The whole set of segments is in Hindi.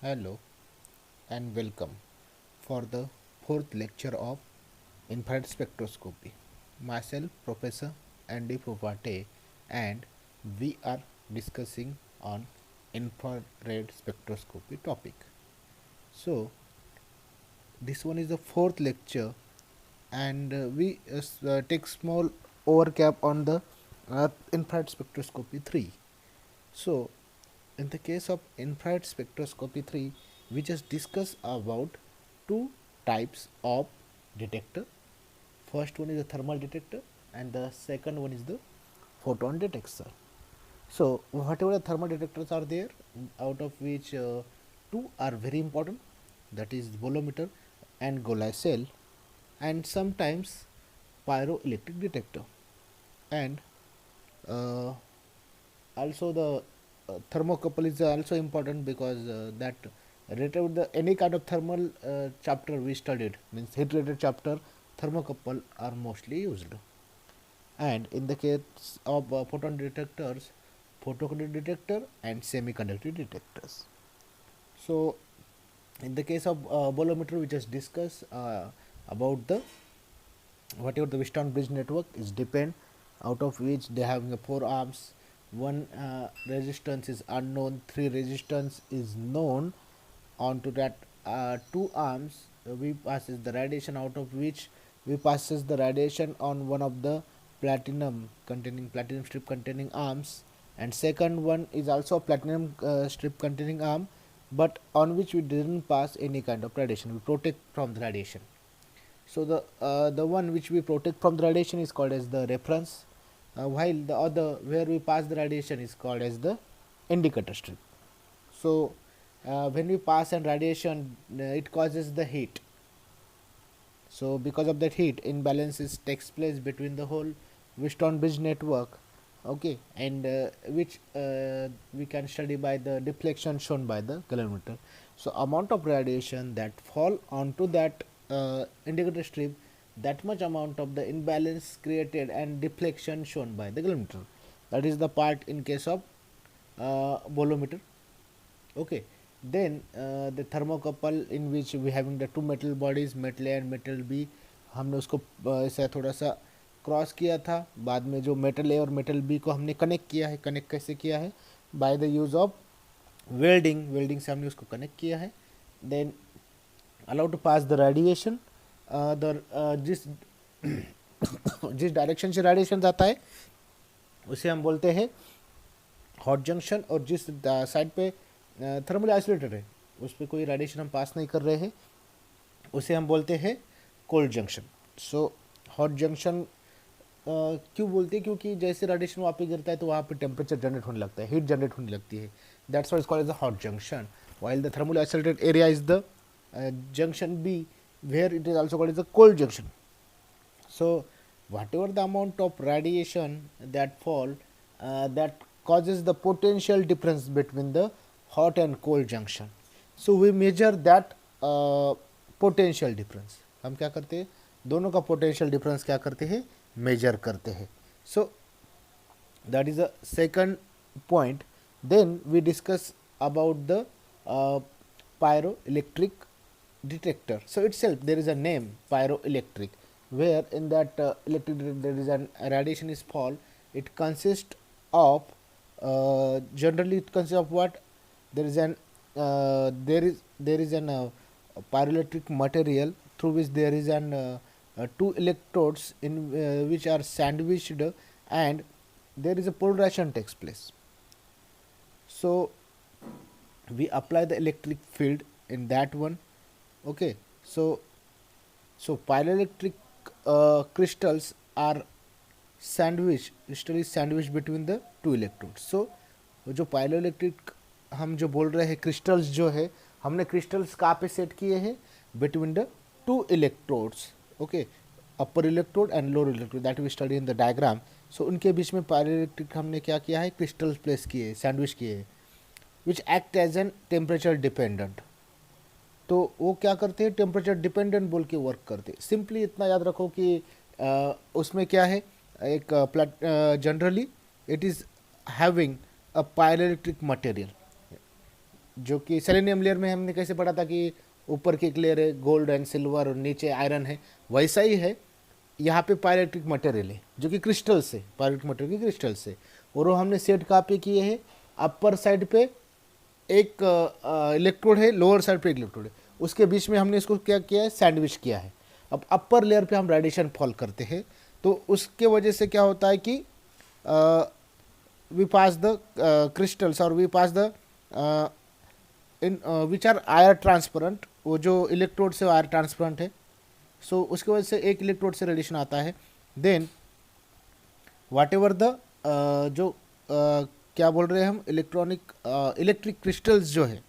Hello and welcome for the fourth lecture of infrared spectroscopy. Myself, Professor Andy Propate, and we are discussing on infrared spectroscopy topic. So, this one is the fourth lecture, and we take small overcap on the infrared spectroscopy 3. So, in the case of infrared spectroscopy 3, we just discuss about two types of detector. First one is the thermal detector and the second one is the photon detector. So whatever the thermal detectors are there, out of which two are very important, that is bolometer and Golgi cell, and sometimes pyroelectric detector. And uh, also the thermocouple is also important because that related with the any kind of thermal chapter we studied, means heat related chapter, thermocouple are mostly used. And in the case of photon detectors, photoconductor detector and semiconductor detectors. So in the case of bolometer, we just discuss about the whatever the Wheatstone bridge network is depend, out of which they have four arms. One resistance is unknown, three resistance is known. Onto that two arms, we passes the radiation, out of which we passes the radiation on one of the platinum strip containing arms, and second one is also a platinum strip containing arm, but on which we didn't pass any kind of radiation. We protect from the radiation. So the one which we protect from the radiation is called as the reference, while the other where we pass the radiation is called as the indicator strip. So when we pass an radiation, it causes the heat. So because of that heat, imbalances takes place between the whole Wheatstone bridge network, okay, and which we can study by the deflection shown by the galvanometer. So amount of radiation that fall onto that indicator strip, that much amount of the imbalance created and deflection shown by the galvanometer. That is the part in case of bolometer. Okay, then the thermocouple in which we having the two metal bodies, metal A and metal B, हमने उसको ऐसा थोड़ा सा क्रॉस किया था. बाद में जो मेटल ए और मेटल बी को हमने कनेक्ट किया है. कनेक्ट कैसे किया है? By the use of welding. Welding से हमने उसको कनेक्ट किया है. Then allow to pass the radiation. The जिस जिस डायरेक्शन से रेडिएशन जाता है उसे हम बोलते हैं हॉट जंक्शन, और जिस साइड पे थर्मली आइसोलेटेड है उस पर कोई रेडिएशन हम पास नहीं कर रहे हैं उसे हम बोलते हैं cold junction. So hot junction क्यों बोलते हैं? क्योंकि जैसे रेडिएशन वहाँ पे गिरता है तो वहाँ पे टेम्परेचर जनरेट होने लगता है, हीट जनरेट होने लगती है. That's why it's called as the hot junction. while the thermally isolated area is the junction B, where it is also called as the cold junction. So whatever the amount of radiation that fall, that causes the potential difference between the hot and cold junction. So we measure that potential difference. हम क्या करते हैं? दोनों का potential difference क्या करते हैं? measure करते हैं. So that is the second point. Then we discuss about the uh, pyroelectric detector. So itself there is a name pyroelectric, where in that electric there is an radiation is fall. It consists of generally it consists of what? There is an there is an pyroelectric material through which there is an two electrodes in which are sandwiched, and there is a polarization takes place. So we apply the electric field in that one. Okay, so pyroelectric crystals are sandwich, crystal is sandwiched between the two electrodes. So जो पायलोइलेक्ट्रिक हम जो बोल रहे हैं क्रिस्टल्स जो है, हमने क्रिस्टल्स कहाँ पे सेट किए हैं? Between the two electrodes. Okay, upper electrode and lower electrode, that we study in the diagram. So उनके बीच में पायलोइलेक्ट्रिक हमने क्या किया है? क्रिस्टल्स प्लेस किए, सैंडविच किए, which act as an temperature dependent. तो वो क्या करते हैं? टेम्परेचर डिपेंडेंट बोल के वर्क करते हैं. सिंपली इतना याद रखो कि उसमें क्या है, एक generally it is having a pyroelectric material. जो कि सेलेनियम लेयर में हमने कैसे पढ़ा था कि ऊपर की एक लेयर है गोल्ड एंड सिल्वर और नीचे आयरन है, वैसा ही है यहाँ पे पायरेटिक मटेरियल है जो कि क्रिस्टल से, पायरेटिक मटेरियल की क्रिस्टल से, और वो हमने सेट कहाँ पे किए हैं, अपर साइड पे एक इलेक्ट्रोड है, लोअर साइड पे एक इलेक्ट्रोड है, उसके बीच में हमने इसको क्या किया है, सैंडविच किया है। अब अपर लेयर पे हम रेडिएशन फॉल करते हैं तो उसके वजह से क्या होता है कि वी पास द क्रिस्टल्स और we pass the in which are air transparent, वो जो इलेक्ट्रोड से आयर ट्रांसपेरेंट है, सो उसकी वजह से एक इलेक्ट्रोड से रेडिएशन आता है। देन वाट एवर द जो क्या बोल रहे हैं हम, इलेक्ट्रिक क्रिस्टल्स जो है,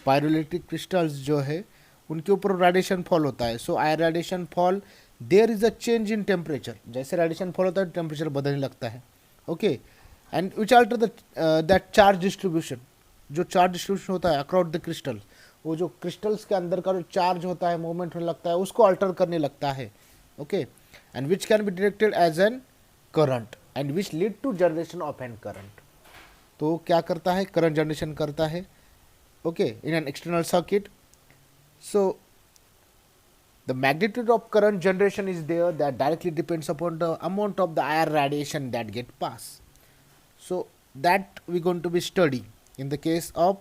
पायरोइलेक्ट्रिक क्रिस्टल्स जो है उनके ऊपर रेडिएशन फॉल होता है। So IR radiation fall, there is a change in temperature, जैसे रेडिएशन फॉल होता है टेम्परेचर बदलने लगता है। Okay, and which alter that charge distribution, जो चार्ज डिस्ट्रीब्यूशन होता है अक्रॉस द क्रिस्टल, वो जो क्रिस्टल्स के अंदर का जो चार्ज होता है मूवमेंट होने लगता है उसको अल्टर करने लगता है। Okay, and which can be directed as an current and which lead to generation of an current. तो क्या करता है, करंट जनरेशन करता है। Okay, in an external circuit, so the magnitude of current generation is there that directly depends upon the amount of the air radiation that get passed. So that we're going to be study in the case of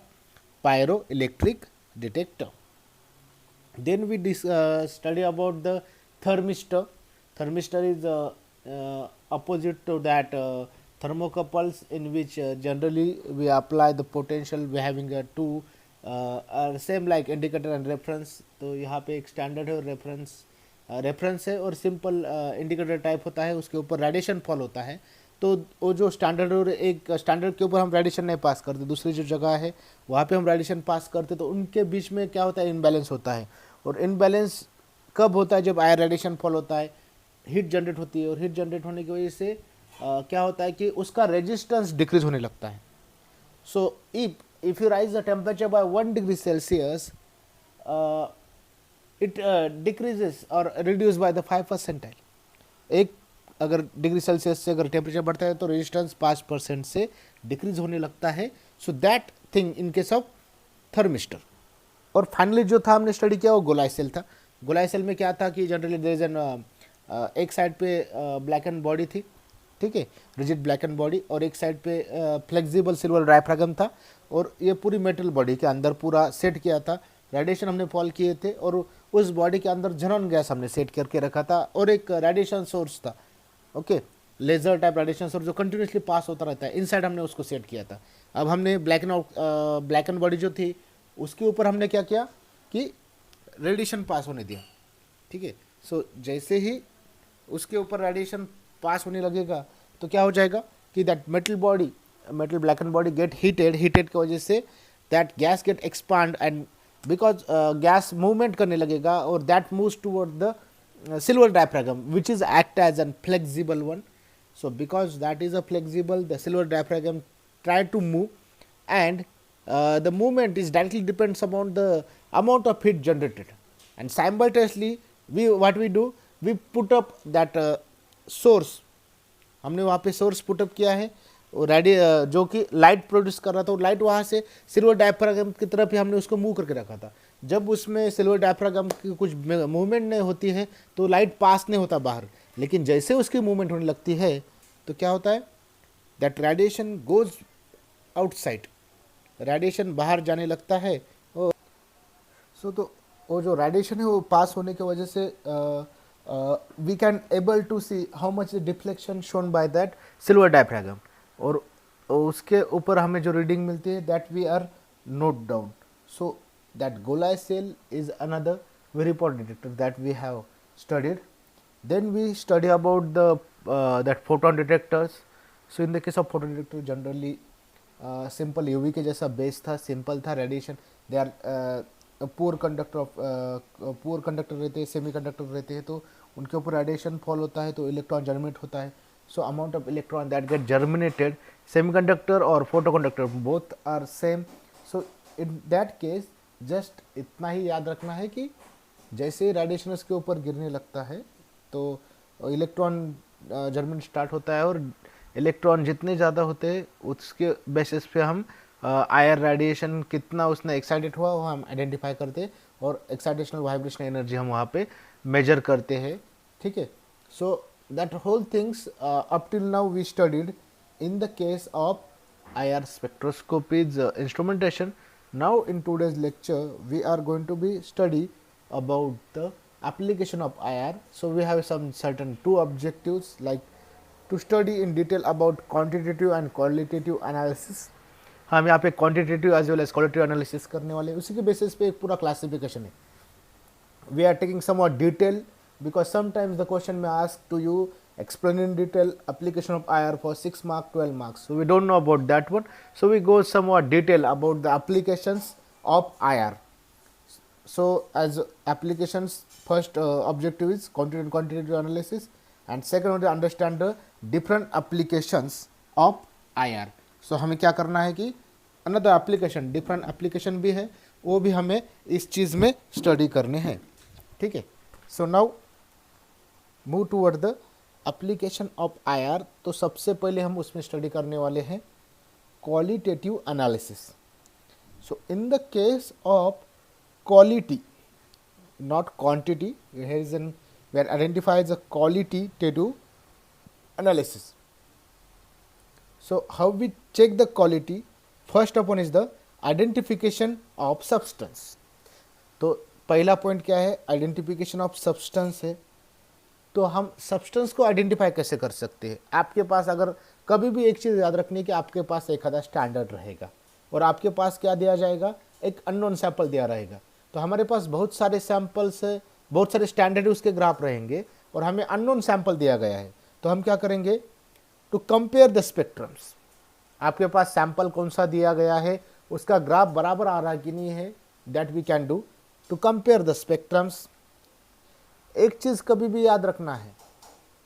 pyroelectric detector. Then we study about the thermistor. Thermistor is opposite to that thermocouples, in which generally we apply the potential, we having a two same like indicator and reference. तो यहाँ पे एक स्टैंडर्ड है, रेफरेंस है और सिंपल इंडिकेटर टाइप होता है, उसके ऊपर रेडिएशन फॉल होता है। तो वो जो स्टैंडर्ड और एक स्टैंडर्ड के ऊपर हम रेडिएशन नहीं पास करते, दूसरी जो जगह है वहाँ पे हम रेडिएशन पास करते, तो उनके बीच में क्या होता है, इनबैलेंस होता है। और इनबैलेंस कब होता है, जब आयर रेडिएशन फॉल होता है, हीट जनरेट होती है, और हीट जनरेट होने की वजह से क्या होता है कि उसका रेजिस्टेंस डिक्रीज होने लगता है। सो if you raise the temperature by 1 degree Celsius, it decreases or reduced by the 5 percentile। एक अगर डिग्री सेल्सियस से अगर टेम्परेचर बढ़ता है तो रेजिस्टेंस 5% से डिक्रीज होने लगता है। So that thing in case of thermistor. और फाइनली जो था हमने स्टडी किया वो गोलाई सेल था। गोलाई सेल में क्या था कि जनरली देयर इज एन एक साइड पे ब्लैक एंड बॉडी थी, ठीक है, रिजिड ब्लैक एंड बॉडी, और एक साइड पे फ्लेक्सिबल सिल्वर डायफ्रागम था, और ये पूरी मेटल बॉडी के अंदर पूरा सेट किया था। रेडिएशन हमने फॉल किए थे और उस बॉडी के अंदर झनन गैस हमने सेट करके रखा था, और एक रेडिएशन सोर्स था। Okay, laser type radiation source जो कंटिन्यूसली पास होता रहता है, इनसाइड हमने उसको सेट किया था। अब हमने ब्लैक एंड बॉडी जो थी उसके ऊपर हमने क्या किया कि रेडिएशन पास होने दिया, ठीक है। सो जैसे ही उसके ऊपर रेडिएशन पास होने लगेगा तो क्या हो जाएगा कि that metal black and body get heated की वजह से that gas get expand, and because gas movement करने लगेगा और that moves toward the silver diaphragm which is act as an flexible one. So because that is a flexible, the silver diaphragm try to move, and the movement is directly depends upon the amount of heat generated, and simultaneously what we do, we put up that source, हमने वहाँ पे सोर्स पुटअप किया है, और जो कि लाइट प्रोड्यूस कर रहा था, और लाइट वहाँ से सिल्वर डायफ्रागम की तरफ ही हमने उसको मूव करके रखा था। जब उसमें सिल्वर डायफ्रागम की कुछ मूवमेंट नहीं होती है तो लाइट पास नहीं होता बाहर, लेकिन जैसे उसकी मूवमेंट होने लगती है तो क्या होता है, that radiation goes outside, radiation बाहर जाने लगता है। सो तो वो जो रेडिएशन है वो पास होने की वजह से we can able to see how much deflection shown by that silver diaphragm, और उसके ऊपर हमें जो रीडिंग मिलती है that we are note down. So that Golay cell is another very important detector that we have studied. Then we study about the that photon detectors. So in the case of photon detector generally simple UV के जैसा बेस था, सिंपल था, radiation, they are poor conductor रहते हैं, सेमी कंडक्टर रहते हैं, तो उनके ऊपर रेडिएशन फॉल होता है तो इलेक्ट्रॉन जर्मिनेट होता है। So amount of electron that get germinated, semi conductor और photo conductor both are same. So in that case just इतना ही याद रखना है कि जैसे ही रेडिएशन उसके ऊपर गिरने लगता है तो इलेक्ट्रॉन जर्मिनेट स्टार्ट होता है, और इलेक्ट्रॉन जितने ज़्यादा होते हैं उसके बेसिस पे हम आयर रेडिएशन कितना उसने एक्साइटेड हुआ वो हम आइडेंटिफाई करते हैं, और एक्साइटेशनल वाइब्रेशन एनर्जी हम वहाँ पे मेजर करते हैं, ठीक है। So that whole things up till now we studied in the case of IR spectroscopy's instrumentation. Now in today's lecture we are going to be study about the application of IR. So we have some certain two objectives, like to study in detail about quantitative and qualitative analysis. हम यहाँ पे quantitative as well as qualitative analysis करने वाले हैं, उसी के बेसिस पे एक पूरा क्लासिफिकेशन है. We are taking somewhat detail because sometimes the question may ask to you explain in detail application of IR for 6 mark 12 marks. So we don't know about that one, so we go somewhat detail about the applications of IR. So as applications, first objective is quantitative analysis, and second one to understand the different applications of IR. So हमें क्या करना है कि another application, different application भी है, वो भी हमें इस चीज़ में स्टडी करने हैं, ठीक है. So now move toward the application of IR. तो सबसे पहले हम उसमें स्टडी करने वाले हैं qualitative analysis. So in the case of quality, not quantity, here is an where identifies a qualitative analysis. So how we check the quality? First of all is the identification of substance. तो पहला पॉइंट क्या है? आइडेंटिफिकेशन ऑफ सब्सटेंस है. तो हम सब्सटेंस को आइडेंटिफाई कैसे कर सकते हैं? आपके पास अगर कभी भी एक चीज़ याद रखनी है कि आपके पास एक आधा स्टैंडर्ड रहेगा और आपके पास क्या दिया जाएगा? एक अननोन सैंपल दिया रहेगा. तो हमारे पास बहुत सारे सैंपल्स है, बहुत सारे स्टैंडर्ड उसके ग्राफ रहेंगे और हमें अननोन सैंपल दिया गया है. तो हम क्या करेंगे? To compare the spectrums. आपके पास सैंपल कौन सा दिया गया है, उसका ग्राफ बराबर आ रहा है कि नहीं है, that we can do to compare the spectrums. एक चीज़ कभी भी याद रखना है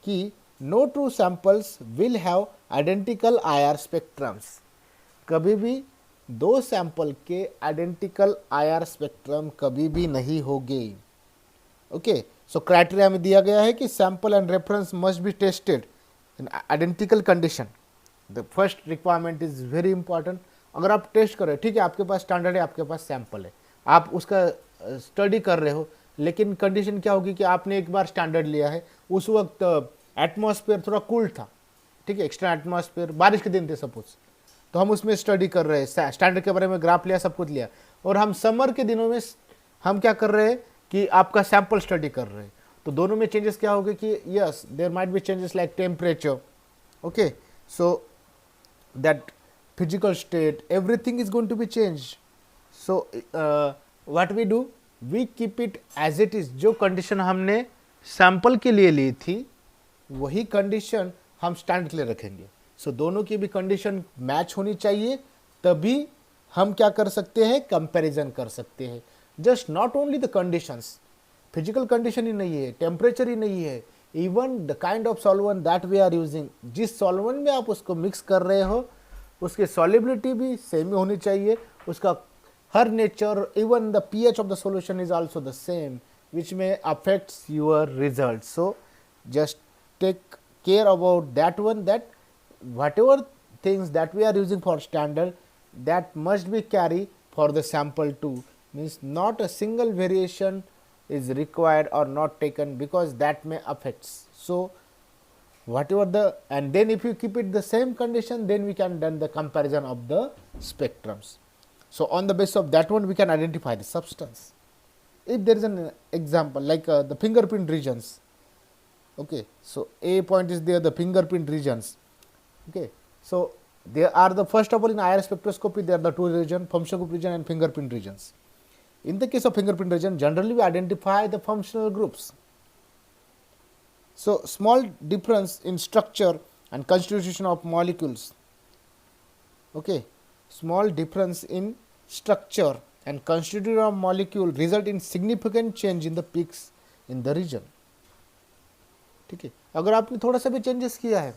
कि no two samples will have identical IR spectrums. कभी भी दो सैंपल के आइडेंटिकल IR स्पेक्ट्रम कभी भी नहीं होंगे. ओके, सो क्राइटेरिया में दिया गया है कि sample and reference must be tested in identical condition. The first requirement is very important. अगर आप टेस्ट कर रहे हो, ठीक है, आपके पास स्टैंडर्ड है, आपके पास सैंपल है, आप उसका स्टडी कर रहे हो, लेकिन कंडीशन क्या होगी कि आपने एक बार स्टैंडर्ड लिया है, उस वक्त एटमॉस्फेयर थोड़ा कूल था, ठीक है, एक्स्ट्रा एटमॉस्फेयर, बारिश के दिन थे सपोज, तो हम उसमें स्टडी कर रहे हैं, स्टैंडर्ड के बारे में ग्राफ लिया, सब कुछ लिया. और हम समर के दिनों में हम क्या कर रहे हैं कि आपका सैंपल स्टडी कर रहे हैं. तो दोनों में चेंजेस क्या होगा कि yes there might be changes like temperature. Okay, so that physical state everything is going to be change. So what we do, we keep it as it is. जो कंडीशन हमने सैंपल के लिए ली थी वही कंडीशन हम स्टैंडर्ड के लिए रखेंगे. सो दोनों की भी कंडीशन मैच होनी चाहिए, तभी हम क्या कर सकते हैं? कंपैरिजन कर सकते हैं. Just not only the conditions, physical condition ही नहीं है, टेम्परेचर ही नहीं है, even the kind of solvent that we are using, जिस सॉल्वेंट में आप उसको मिक्स कर रहे हो उसकी सॉल्युबिलिटी भी सेम ही होनी चाहिए, उसका her nature, even the pH of the solution is also the same, which may affects your results. So just take care about that one, that whatever things that we are using for standard, that must be carry for the sample too. Means not a single variation is required or not taken, because that may affects. So whatever the, and then if you keep it the same condition, then we can done the comparison of the spectrums. So on the basis of that one we can identify the substance. If there is an example like the fingerprint regions, okay, so A point is there, the fingerprint regions. Okay, so there are the, first of all, in IR spectroscopy there are the two regions, functional group region and fingerprint regions. In the case of fingerprint region, generally we identify the functional groups. So small difference in structure and constitution of molecules. Okay, small difference in structure and constitution of molecule result in significant change in the peaks in the region. ठीक है, अगर आपने थोड़ा सा भी चेंजेस किया है,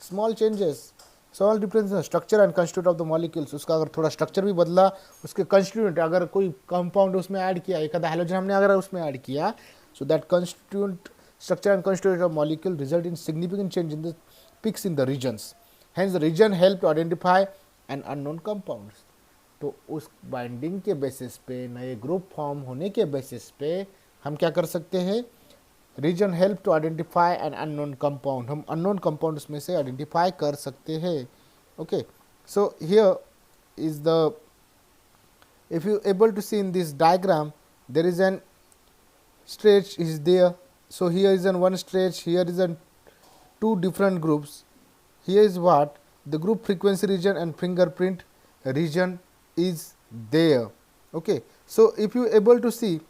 small changes, small difference in structure and constitute of the molecules, उसका अगर थोड़ा स्ट्रक्चर भी बदला, उसके कंस्टिट्यूएंट अगर कोई कंपाउंड उसमें ऐड किया, एक आधा हैलोजन हमने अगर उसमें ऐड किया, so that constituent structure and constitution of molecule result in significant change in the peaks in the regions. Hence the region help to identify an unknown compounds. तो उस बाइंडिंग के बेसिस पे, नए ग्रुप फॉर्म होने के बेसिस पे हम क्या कर सकते हैं, reason help to identify an unknown compound, हम अननोन कंपाउंड उसमें से आइडेंटिफाई कर सकते हैं. Okay, so here is the, if you able to see in this diagram, there is an stretch is there. So here is an one stretch, here is an two different groups. Here is what the group frequency region and fingerprint region is there. Okay, so if you able to see,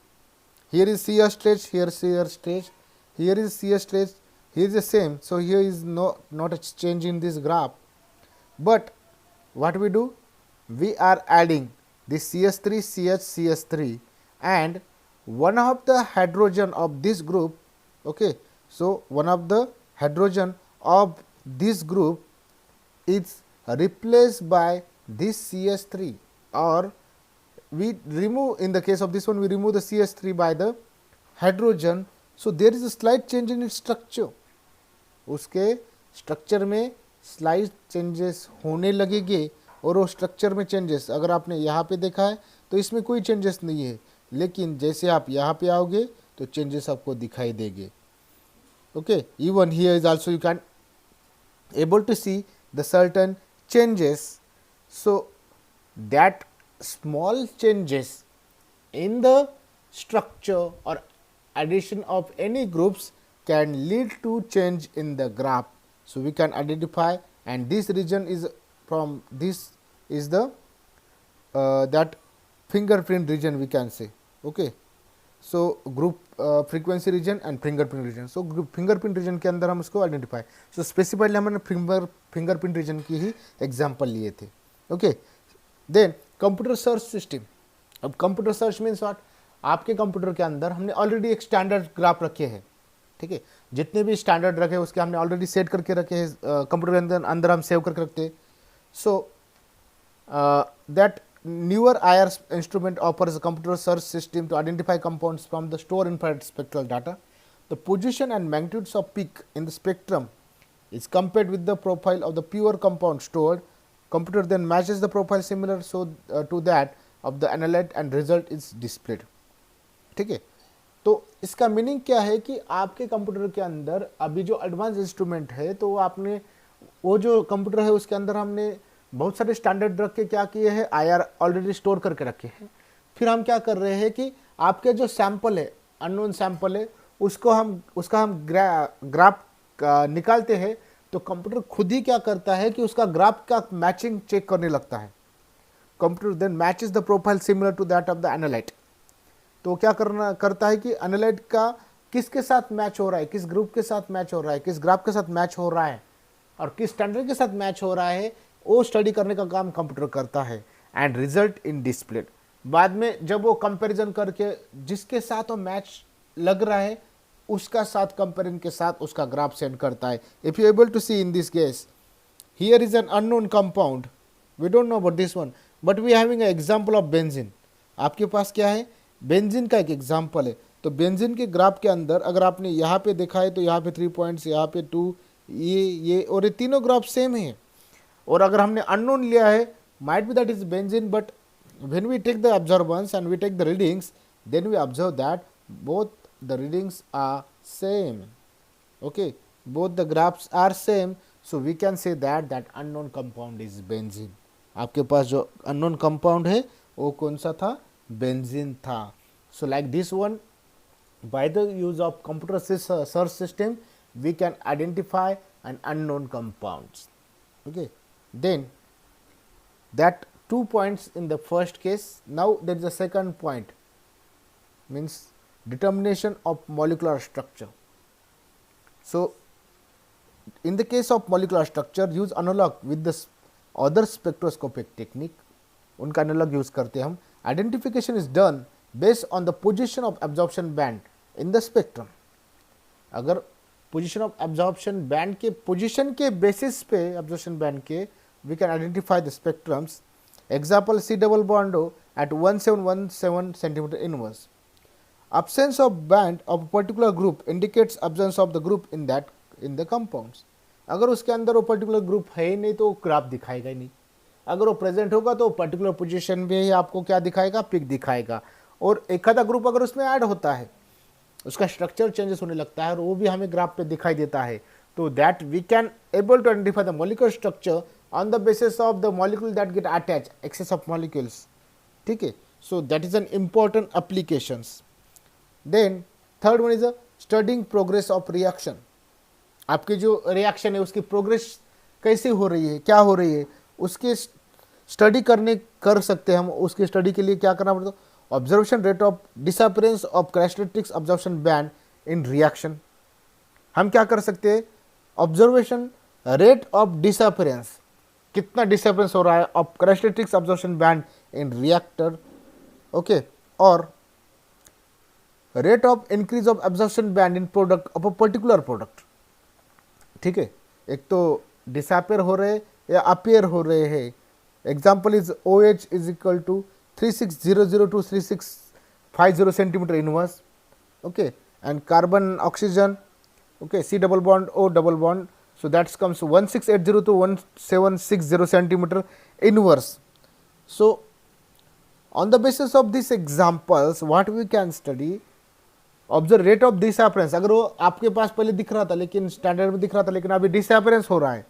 here is shear stretch, here shear stretch, here is shear stretch, here is the same. So here is not a change in this graph, but what we do, we are adding this CS3 CS3 and one of the hydrogen of this group. Okay, so one of the hydrogen of this group is replaced by this CS3, or we remove, in the case of this one we remove the CS3 by the hydrogen. So there is a slight change in its structure, उसके स्ट्रक्चर में स्लाइड चेंजेस होने लगेंगे, और वो स्ट्रक्चर में चेंजेस अगर आपने यहाँ पे देखा है तो इसमें कोई चेंजेस नहीं है, लेकिन जैसे आप यहाँ पे आओगे तो चेंजेस आपको दिखाई देंगे. Okay, even here is also you can able to see the certain changes. So that small changes in the structure or addition of any groups can lead to change in the graph. So we can identify, and this region is from this is the that fingerprint region we can say. Okay, so group frequency region and fingerprint region. So group fingerprint region के अंदर हम उसको आइडेंटिफाई, सो स्पेसिफाइडली हमने फिंगरप्रिंट रीजन की ही एग्जांपल लिए थे. Okay, then computer search system. अब कंप्यूटर सर्च मीन्स व्हाट, आपके कंप्यूटर के अंदर हमने ऑलरेडी एक स्टैंडर्ड ग्राफ रखे हैं. ठीक है, जितने भी स्टैंडर्ड रखे उसके हमने ऑलरेडी सेट करके रखे हैं, कंप्यूटर के अंदर हम सेव करके रखते हैं. So that newer IR instrument offers a computer search system to identify compounds from the stored infrared spectral data. The position and magnitudes of peak in the spectrum is compared with the profile of the pure compound stored. Computer then matches the profile similar to that of the analyte and result is displayed. ठीक है, तो इसका मीनिंग क्या है कि आपके कंप्यूटर के अंदर अभी जो एडवांस इंस्ट्रूमेंट है, तो आपने वो जो कंप्यूटर है उसके अंदर हमने बहुत सारे स्टैंडर्ड रख के क्या किए हैं, IR ऑलरेडी स्टोर करके रखे हैं. फिर हम क्या कर रहे हैं कि आपके जो सैंपल है, अननोन सैंपल है, उसका हम ग्राफ निकालते हैं, तो कंप्यूटर खुद ही क्या करता है कि उसका ग्राफ का मैचिंग चेक करने लगता है. Computer then matches the profile similar to that of the analyte. तो क्या करता है कि एनालाइट का किसके साथ मैच हो रहा है, किस ग्रुप के साथ मैच हो रहा है, किस ग्राफ के साथ मैच हो रहा है, और किस स्टैंडर्ड के साथ मैच हो रहा है, वो स्टडी करने का काम कंप्यूटर करता है. And result in displayed. बाद में जब वो कंपैरिजन करके जिसके साथ वो मैच लग रहा है उसका साथ कंपेरिजन के साथ उसका ग्राफ सेंड करता है. If you able to see in this case, here is an unknown compound, we don't know about this one, but we having an example of benzene. आपके पास क्या है, बेंजीन का एक एग्जांपल है. तो बेंजीन के ग्राफ के अंदर अगर आपने यहाँ पे देखा है तो यहाँ पे 3 पॉइंट्स, यहाँ पे 2, ये और ये तीनों ग्राफ सेम है. और अगर हमने अननोन लिया है, might be that is benzene, but when we take the observance and we take the readings, then we observe that both the readings are same. Okay, both the graphs are same, so we can say that unknown compound is benzene. आपके पास जो अननोन कंपाउंड है वो कौन सा था, बेंजीन था. सो like this one, by the use of computer search system we can identify an unknown compounds. Okay, then that 2 points in the first case. Now there is a second point, means determination of molecular structure. So in the case of molecular structure, use analog with the other spectroscopic technique. उनका analog use करते हम. Identification is done based on the position of absorption band in the spectrum. अगर position of absorption band के position के basis पे absorption band के we can identify the spectrums. Example, C double bond O at 1717 centimeter inverse. Absence of band of a particular group indicates absence of the group in the compounds. अगर उसके अंदर वो particular group है ही नहीं तो ग्राफ दिखाएगा ही नहीं. अगर वो प्रेजेंट होगा तो पर्टिकुलर पोजीशन में ही आपको क्या दिखाएगा, पिक दिखाएगा। और एक आधा ग्रुप अगर उसमें ऐड होता है, उसका स्ट्रक्चर चेंजेस होने लगता है और वो भी हमें ग्राफ पे दिखाई देता है, तो that we can able to identify the molecular structure on the basis of the molecule that get attach, excess of molecules. ठीक है, so that is an important applications. Then third one is a studying progress of reaction. आपकी जो रिएक्शन है उसकी प्रोग्रेस कैसे हो रही है, क्या हो रही है, उसके स्टडी कर सकते हैं हम। उसकी स्टडी के लिए क्या करना पड़ता है, observation rate of disappearance of characteristics observation band in reaction. हम क्या कर सकते हैं, ऑब्जर्वेशन रेट ऑफ डिसअपीयरेंस, कितना डिसअपीयरेंस हो रहा है of characteristics observation band in reactor, okay, और rate of increase of absorption band in product of a particular product. ठीक है, एक तो डिसअपियर हो रहे या अपियर हो रहे हैं। Example is O H is equal to 3600 to 3650 centimetre inverse, okay, and carbon oxygen, okay, C double bond O double bond, so that comes 1680 to 1760 centimeter inverse. So on the basis of these examples what we can study, observe rate of disappearance. अगर वो आपके पास पहले दिख रहा था लेकिन स्टैंडर्ड में दिख रहा था लेकिन अभी डिसअपियरेंस हो रहा है,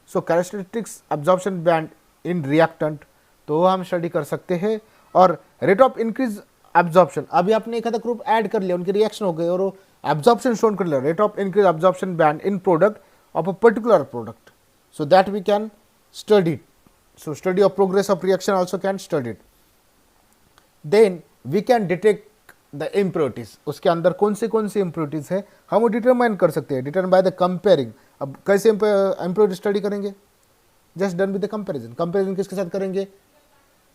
सो characteristics absorption band in reactant, तो हम स्टडी कर सकते हैं। और रेट ऑफ इंक्रीज एब्जॉर्प्शन, अभी आपने एक आधा ग्रुप ऐड कर लिया, उनके रिएक्शन हो गए और वो एब्जॉर्प्शन शोन कर लिया, rate of increase absorption band in product of a particular product, so that we can study. So study of progress of reaction also can study. Then we can detect the impurities, उसके अंदर कौन सी इम्प्योरिटीज है हम वो डिटरमाइन कर सकते हैं, डिटरमाइन बाय द कंपेयरिंग। अब कैसे इम्प्योरिटी स्टडी करेंगे, just done with the comparison. Comparison किसके साथ करेंगे,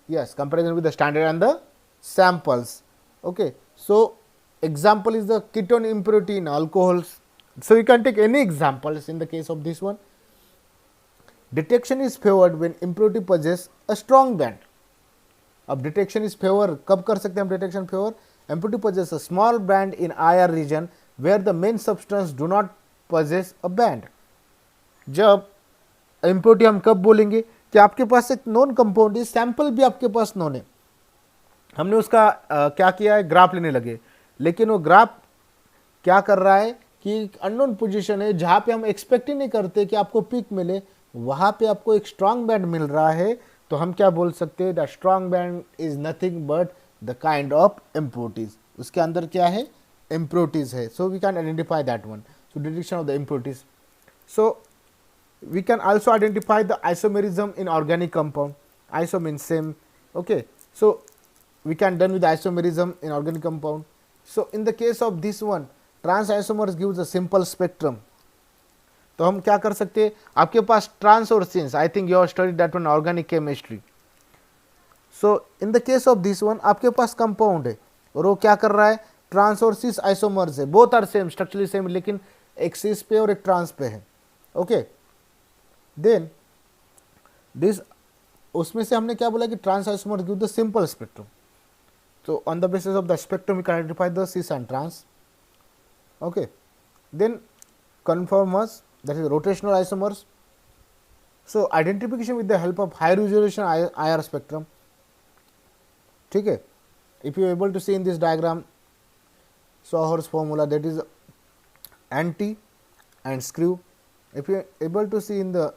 yes, comparison with the standard and the samples, okay. So example is the ketone impurity in alcohols, so you can take any examples in the case of this one. Detection is favored when impurity possess a strong band. अब डिटेक्शन इज फेवर कब कर सकते हैं हम detection favour, impurity possess a small band in IR region where the main substance do not possess a band. जब impurity हम कब बोलेंगे कि आपके पास एक नॉन कंपाउंड है, सैंपल भी आपके पास नॉन है, हमने उसका क्या किया है, ग्राफ लेने लगे, लेकिन वो ग्राफ क्या कर रहा है कि अननोन पोजीशन है जहाँ पे हम एक्सपेक्ट ही नहीं करते कि आपको पीक मिले, वहाँ पे आपको एक स्ट्रॉन्ग बैंड मिल रहा है, तो हम क्या बोल सकते हैं, the strong band is nothing but the kind of impurities. उसके अंदर क्या है, इम्प्योरिटीज है, so we can identify that one. So detection of the impurities, so we can also identify the isomerism in organic compound. Iso means same, okay, so we can done with the isomerism in organic compound. So in the case of this one, trans isomers gives a simple spectrum. तो हम क्या कर सकते हैं, आपके पास ट्रांस और since, I think you have studied that one organic chemistry. So in the case of this one आपके पास कंपाउंड है और वो क्या कर रहा है, ट्रांस और सिस आइसोमर्स है, both are same, structurally same, लेकिन एक सिस पे और एक ट्रांस पे है, ओके। देन दिस, उसमें से हमने क्या बोला कि trans isomer give the simple spectrum, तो on the basis of the spectrum we can identify the cis and trans, okay. Then conformers, that is rotational isomers, so identification with the help of high resolution IR spectrum, ठीक है। if you are able to see in this diagram Sauer's formula, that is anti and screw. If you are able to see in the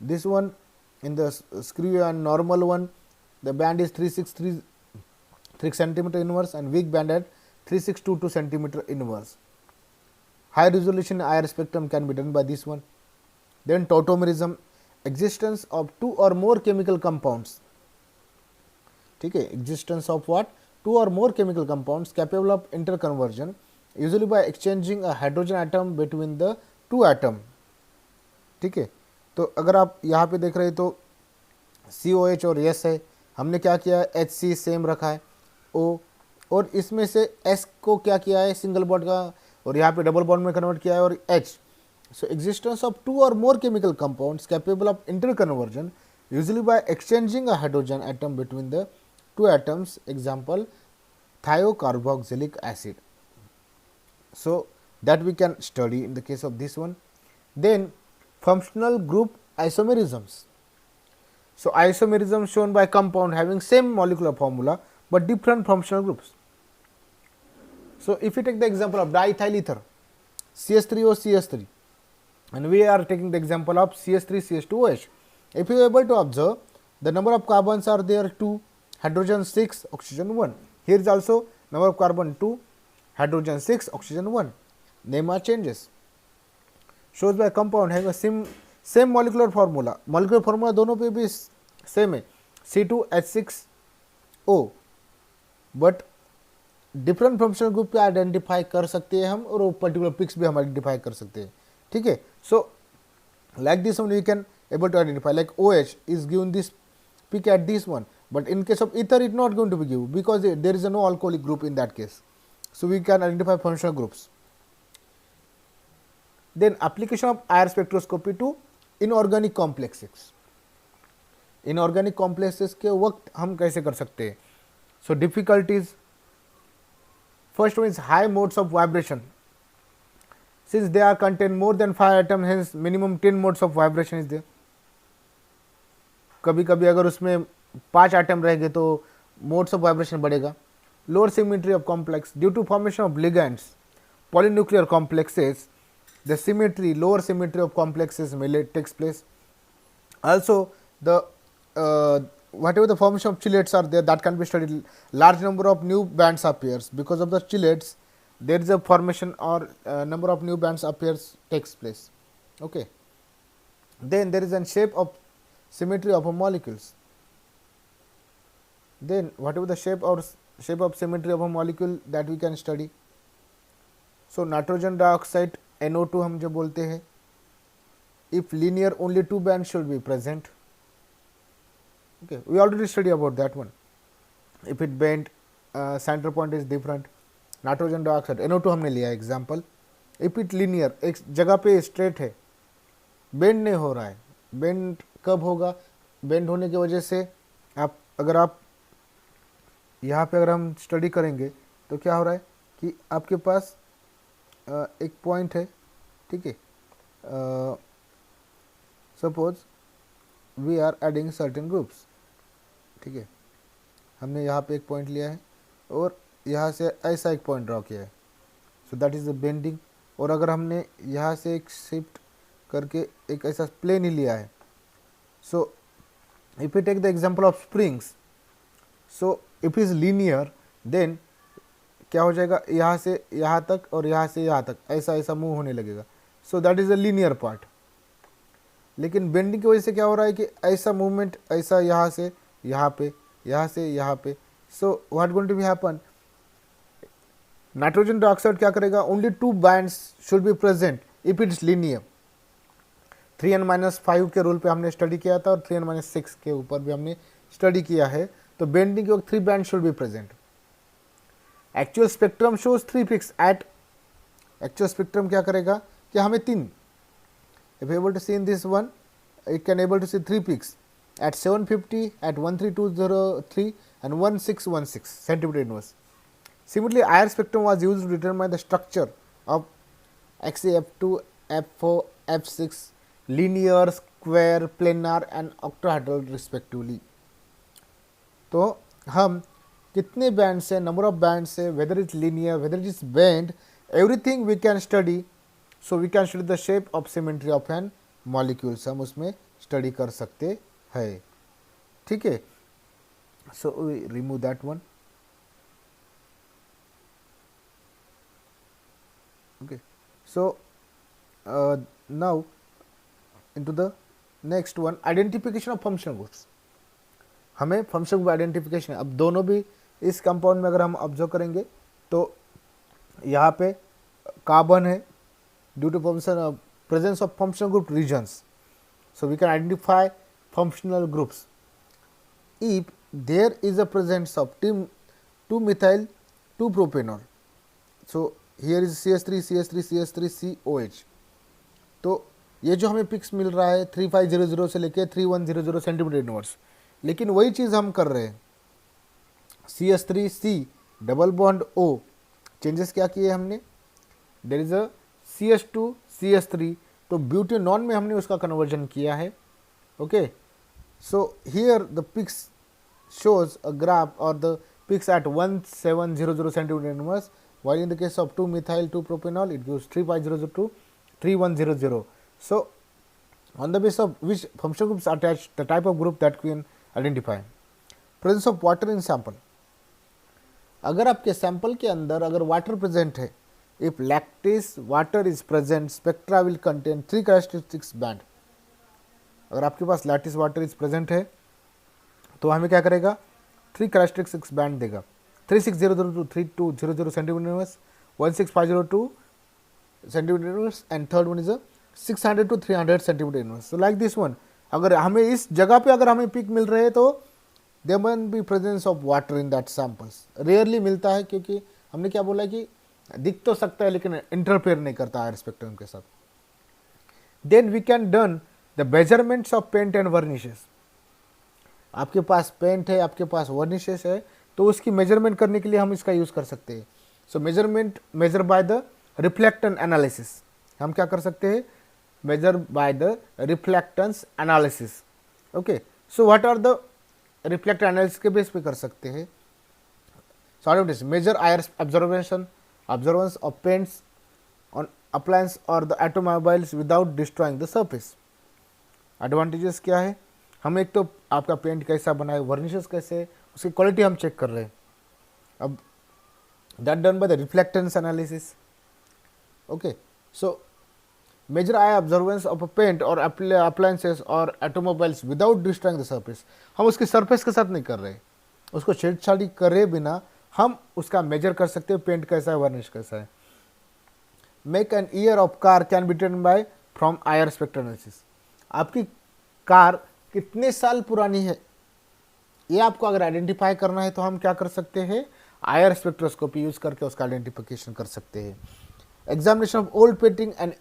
this one, in the screw and normal one, the band is 3 centimeter inverse and weak band at 3622 centimeter inverse. High resolution IR spectrum can be done by this one. Then tautomerism, existence of two or more chemical compounds, ठीक है, existence of what, two or more chemical compounds capable of interconversion, usually by exchanging a hydrogen atom between the two atom, ठीक है। तो अगर आप यहाँ पे देख रहे हैं तो COH और S है, हमने क्या किया है, HC सेम रखा है, O, और इसमें से S को क्या किया है, सिंगल बॉन्ड का, और यहाँ पे डबल बॉन्ड में कन्वर्ट किया है, और H। So existence of two और more chemical compounds capable of interconversion, usually by exchanging a hydrogen atom between the two atoms, example thiocarboxylic acid. So that we can study in the case of this one. Then functional group isomerisms. So isomerism shown by compound having same molecular formula but different functional groups. So if we take the example of diethyl ether, CH3O CH3, and we are taking the example of CH3 CH2OH. If you are able to observe, the number of carbons are there 2, hydrogen 6, oxygen 1. Here is also number of carbon 2, hydrogen 6, oxygen 1. Name are changes. Shows by compound having a same molecular formula. Molecular formula दोनों पे भी सेम है, C2H6O, but different functional group पे आइडेंटिफाई कर सकते हैं हम, और वो पर्टिकुलर पिक्स भी हम आइडेंटिफाई कर सकते हैं. ठीक है. So like this one we can able to identify, like OH is given this peak at this one, but in case of ether it not going to be given because there is no alcoholic group in that case. So we can identify functional groups. Then application of IR spectroscopy to inorganic complexes. Inorganic complexes के वक्त हम कैसे कर सकते हैं? So difficulties. First one is high modes of vibration. Since they are contain more than 5 atoms, hence minimum 10 modes of vibration is there. कभी कभी अगर उसमें 5 आइटम रहेंगे तो मोड्स ऑफ वाइब्रेशन बढ़ेगा. Lower symmetry of complex due to formation of ligands, polynuclear complexes, the symmetry, lower symmetry of complexes may takes place. Also the whatever the formation of chelates are there, that can be studied. Large number of new bands appears because of the chelates. There is a formation or number of new bands appears takes place. Okay. Then there is a shape of symmetry of a molecules. Then whatever the shape of symmetry of a molecule that we can study. So nitrogen dioxide NO2 हम जो बोलते हैं, if linear only 2 bands should be present. Okay, we already study about that one. If it bent, center point is different. Nitrogen dioxide NO2 हमने लिया एग्जाम्पल. इफ इट लीनियर, एक जगह पे स्ट्रेट है, बेंड नहीं हो रहा है. बेंड कब होगा? बेंड होने की वजह से आप यहाँ पे अगर हम स्टडी करेंगे तो क्या हो रहा है कि आपके पास एक पॉइंट है. ठीक है. Suppose we are adding certain groups. ठीक है. हमने यहाँ पे एक पॉइंट लिया है और यहाँ से ऐसा एक पॉइंट ड्रॉ किया है. So that is the bending. और अगर हमने यहाँ से एक शिफ्ट करके एक ऐसा प्लेन ही लिया है. So if you take the example of springs, so if is linear then क्या हो जाएगा, यहाँ से यहाँ तक और यहाँ से यहाँ तक ऐसा ऐसा मूव होने लगेगा. So that is a linear part. लेकिन बेंडिंग की वजह से क्या हो रहा है कि ऐसा मूवमेंट ऐसा यहाँ से यहाँ पे, यहाँ से यहाँ पे. So what going to be happen, nitrogen dioxide क्या करेगा, only 2 bands should be present if it's linear. 3n-5 के रूल पे हमने स्टडी किया था और 3n-6 के ऊपर भी हमने स्टडी किया है. तो बेंडिंग के वक्त 3 band should be present. Actual spectrum shows 3 peaks at, actual spectrum क्या करेगा कि हमें 3, if able to see in this one, it can able to see 3 peaks at 750, at 13203 and 1616 centimeter inverse. Similarly, IR spectrum was used to determine the structure of XAF2, F4, F6, linear, square, planar and octahedral respectively. तो हम कितने बैंड से, नंबर ऑफ बैंड से, whether is linear, whether it is bend, everything we can study. So we can study the shape of symmetry of an molecules, हम उसमें स्टडी कर सकते हैं. ठीक है. So we remove that one. Okay, so now into the next one, identification of functional groups. हमें फंक्शनल ग्रुप आइडेंटिफिकेशन, अब दोनों भी इस कंपाउंड में अगर हम ऑब्जर्व करेंगे तो यहाँ पे कार्बन है due to presence of functional group regions. So we can identify functional groups if there is a presence of 2-methyl 2-propanol. So here is CH3 CH3 CH3 COH. तो ये जो हमें पिक्स मिल रहा है 3500 से लेके 3100 सेंटीमीटर इनवर्स, लेकिन वही चीज़ हम कर रहे हैं. CH3C double bond O, changes क्या किए हमने, there is a CH2 CH3, तो ब्यूटेनॉन में हमने उसका कन्वर्जन किया है. Okay. So here the peaks shows a graph or the peaks at 1700 centimeter inverse, while in the case of 2-methyl 2-propanol it gives 350 to 3100. So on the basis of which functional groups attached, the type of group that we can identify. Presence of water in sample. अगर आपके सैंपल के अंदर अगर वाटर प्रेजेंट है, if lactase water is present, spectra will contain 3 characteristics band. अगर आपके पास लैक्टेस वाटर इज प्रेजेंट है तो हमें क्या करेगा, 3 कैरेक्टरिस्टिक्स बैंड देगा. 3600 to 3200 centimetre inverse, 16502 centimetre inverse, and third one is 600 to 300 centimetre inverse. So like this one, अगर हमें इस जगह पे अगर हमें पिक मिल रहे हैं तो there must be presence of water in that samples. Rarely मिलता है क्योंकि हमने क्या बोला कि दिख तो सकता है लेकिन इंटरफेयर नहीं करता है स्पेक्ट्रम के साथ. Then we can done the measurements of paint and varnishes. आपके पास पेंट है, आपके पास वर्निशेस है, तो उसकी मेजरमेंट करने के लिए हम इसका यूज कर सकते हैं. So measurement measure by the reflectance analysis. हम क्या कर सकते हैं, measure by the reflectance analysis. Okay, so what are the reflect analysis के बेस पे कर सकते हैं. Sorry, measure IR observance of paints on appliance और the automobiles without destroying the surface. Advantages क्या है, हम एक तो आपका पेंट कैसा बना है, वर्निशेस कैसे है, उसकी क्वालिटी हम चेक कर रहे हैं. अब that done by the reflectance analysis. Okay, so major I observance of a paint और अप्लायंसेस और automobiles without destroying the surface. हम उसकी सरफेस के साथ नहीं कर रहे, उसको छेड़छाड़ी करे बिना हम उसका मेजर कर सकते हैं पेंट कैसा है, वर्निश कैसा है. Make an year of car can be determined by from IR spectrum analysis. आपकी कार कितने साल पुरानी है ये आपको अगर आइडेंटिफाई करना है तो हम क्या कर सकते हैं, आयर स्पेक्ट्रोस्कोपी यूज करके उसका आइडेंटिफिकेशन कर सकते हैं. Examination of old painting and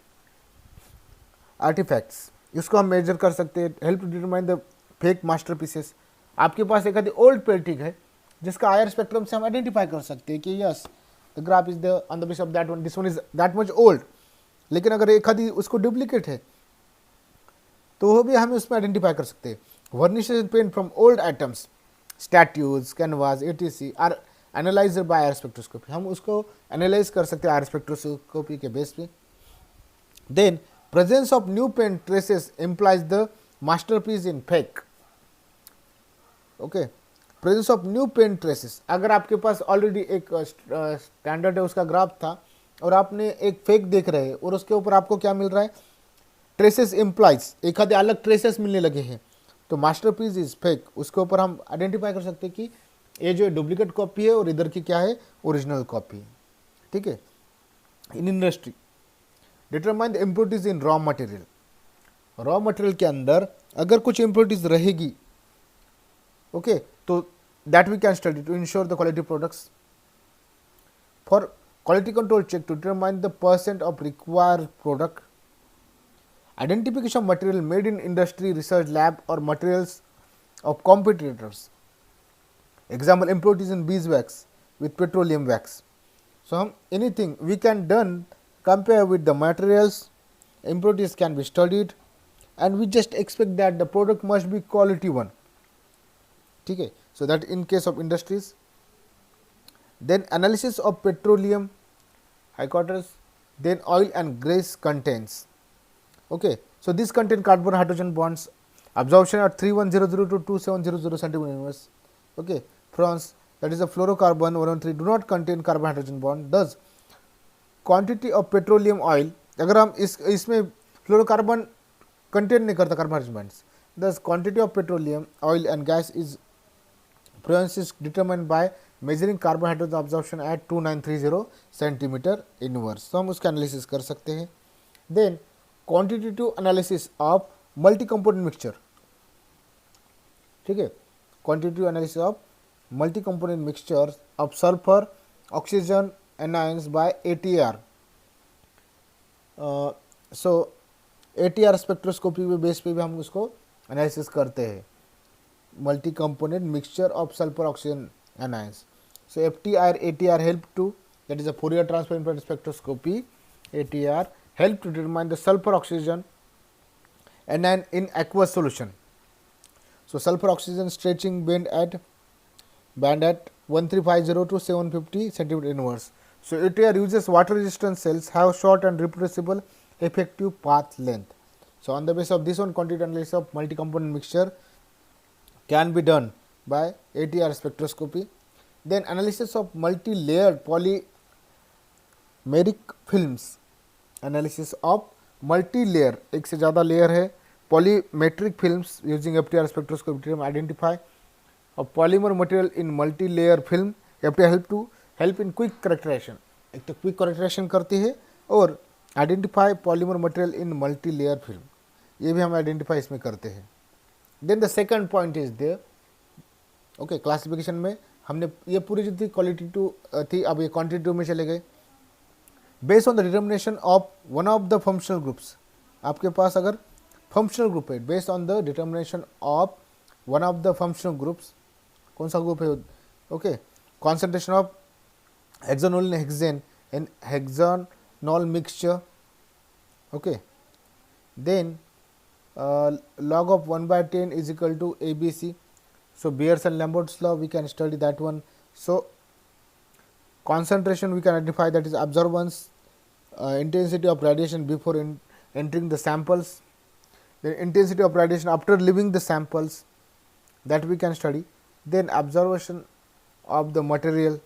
artifacts, इसको हम मेजर कर सकते हैं. Help to determine the fake masterpieces. आपके पास एक आधी ओल्ड पेंटिंग है जिसका आयर स्पेक्ट्रम से हम आइडेंटिफाई कर सकते हैं कि yes the graph is the on the basis of that one, this one is that much old. लेकिन अगर एक आधी उसको डुप्लीकेट है तो वो भी हमें उसमें आइडेंटिफाई कर सकते हैं. Varnishes paint from old items, statues, canvas, etc are analysed by IR spectroscopy. हम उसको एनालाइज कर सकते हैं आयर स्पेक्ट्रोस्कोपी के बेस पे. Then presence of new paint traces implies the masterpiece in fake. Okay, presence of new paint traces. अगर आपके पास ऑलरेडी एक स्टैंडर्ड है उसका ग्राफ था और आपने एक फेक देख रहे हैं और उसके ऊपर आपको क्या मिल रहा है, ट्रेसेस इम्प्लाइज, एक आधे अलग ट्रेसेस मिलने लगे हैं, तो मास्टरपीस इज फेक. उसके ऊपर हम आइडेंटिफाई कर सकते हैं कि ये जो डुप्लीकेट कॉपी है और इधर की क्या है, ओरिजिनल कॉपी है. ठीक है. In industry determine the impurities in raw material. Raw material के अंदर अगर कुछ इम्प्योरिटीज रहेगी, ओके, तो that we can study to ensure the quality products. For quality control check to determine the percent of required product. Identification of material made in industry, research lab or materials of competitors. Example, impurities in beeswax with petroleum wax. So, anything we can done compare with the materials, impurities can be studied and we just expect that the product must be quality one. Okay. So, that in case of industries. Then analysis of petroleum hydrocarbons, then oil and grease contents. Okay, so these contain carbon hydrogen bonds. Absorption at 3100 to 2700 centimeter inverse. Okay, France, that is a fluorocarbon 113 do not contain carbon hydrogen bond. Thus, quantity of petroleum oil, अगर हम इसमें fluorocarbon contain नहीं करता carbon hydrogen bonds. Thus, quantity of petroleum oil and gas is fluence is determined by measuring carbon hydrogen absorption at 2930 centimeter inverse. So हम उसका analysis कर सकते हैं. Then quantitative analysis of multi component mixture. ठीक है, quantitative analysis of multi component mixtures of sulfur oxygen anions by ATR. So ATR spectroscopy पे बेस पे भी हम उसको एनालिसिस करते हैं. Multi component mixture of sulphur oxygen anions. So FTR ATR help to, that is a Fourier transform infrared spectroscopy, ATR help to determine the sulfur oxygen anion in aqueous solution. So sulfur oxygen stretching band at 1350 to 750 centimeter inverse. So ATR uses water resistant cells, have short and reproducible effective path length. So on the basis of this one, quantitative analysis of multi-component mixture can be done by ATR spectroscopy. Then analysis of multi-layered polymeric films, analysis of multi-layer, एक से ज़्यादा लेयर है, polymetric films using FTIR spectroscopy to identify a polymer material in multi-layer film. FTIR help in quick characterization, एक तो क्विक characterization करती है और identify polymer material in multi layer film, ये भी हम आइडेंटिफाई इसमें करते हैं. Then the second point is there. Okay, classification में हमने ये पूरी जो थी क्वालिटेटिव थी, अब ये क्वांटिटेटिव में चले गए. Based on the determination of one of the functional groups, आपके पास अगर फंक्शनल ग्रुप है, based on the determination of one of the functional groups, कौन सा ग्रुप है? Okay, concentration of hexanol in hexane in hexanol mixture. Okay, then log of 1 by 10 is equal to ABC. So Beers and Lambert's law, we can study that one. So concentration we can identify, that is absorbance, intensity of radiation before entering the samples, then intensity of radiation after leaving the samples, that we can study. Then observation of the material,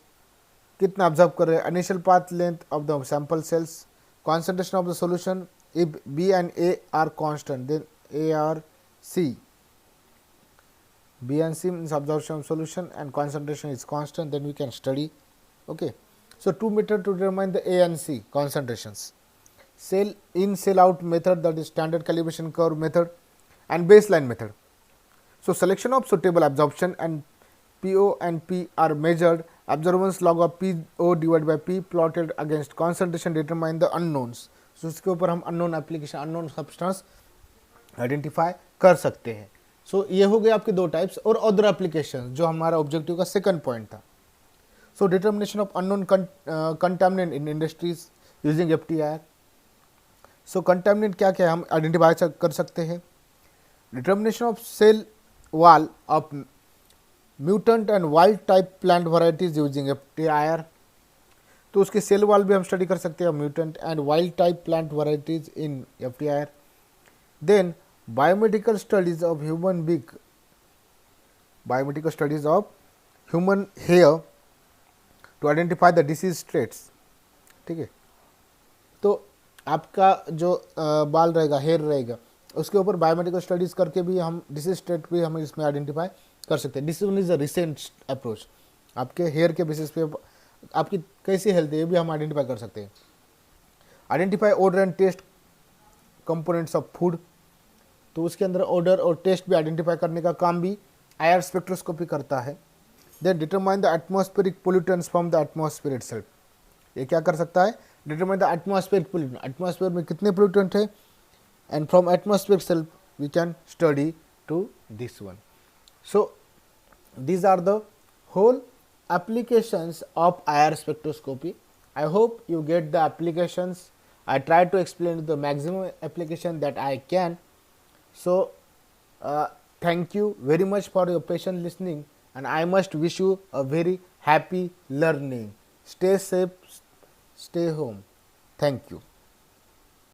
कितना ऑब्जर्व कर रहे हैं, initial path length of the sample cells, concentration of the solution if B and A are constant, then A or C. B and C means absorption of solution and concentration is constant, then we can study. Okay. So, two methods to determine the A and C concentrations: cell in cell out method, that is standard calibration curve method, and baseline method. So, selection of suitable absorption and PO and P are measured. Observance log of PO divided by P plotted against concentration determine the unknowns. So, इसके ऊपर हम unknown application, unknown substance identify कर सकते हैं. सो ये हो गए आपके दो टाइप्स. और अदर एप्लीकेशन जो हमारा ऑब्जेक्टिव का सेकंड पॉइंट था. So determination of unknown contaminant in industries using FTIR. So contaminant क्या क्या हम आइडेंटिफाई कर सकते हैं. Determination of cell wall of mutant and wild type plant varieties using FTIR. तो उसके सेल वॉल भी हम स्टडी कर सकते हैं, mutant and wild type plant varieties in FTIR. Then biomedical studies of human beak, biomedical studies of human hair to identify the disease traits. ठीक है, तो आपका जो बाल रहेगा, हेयर रहेगा, उसके ऊपर बायोमेडिकल स्टडीज करके भी हम डिसीज ट्रेट भी हम इसमें आइडेंटिफाई कर सकते हैं. This one is a recent approach. आपके हेयर के बेसिस पे आपकी कैसी हेल्थ है ये भी हम आइडेंटिफाई कर सकते हैं. Identify order and test components of food, तो उसके अंदर ऑर्डर और टेस्ट भी आइडेंटिफाई करने का काम भी IR स्पेक्ट्रोस्कोपी करता है. Then determine the atmospheric pollutants from the atmosphere itself. ये क्या कर सकता है? Determine the atmospheric pollutant, atmosphere में कितने पोल्यूटेंट है, and from atmosphere itself we can study to this one. So these are the whole applications of IR spectroscopy. I hope you get the applications. I try to explain the maximum application that I can. So thank you very much for your patient listening, and I must wish you a very happy learning. Stay safe, stay home. Thank you.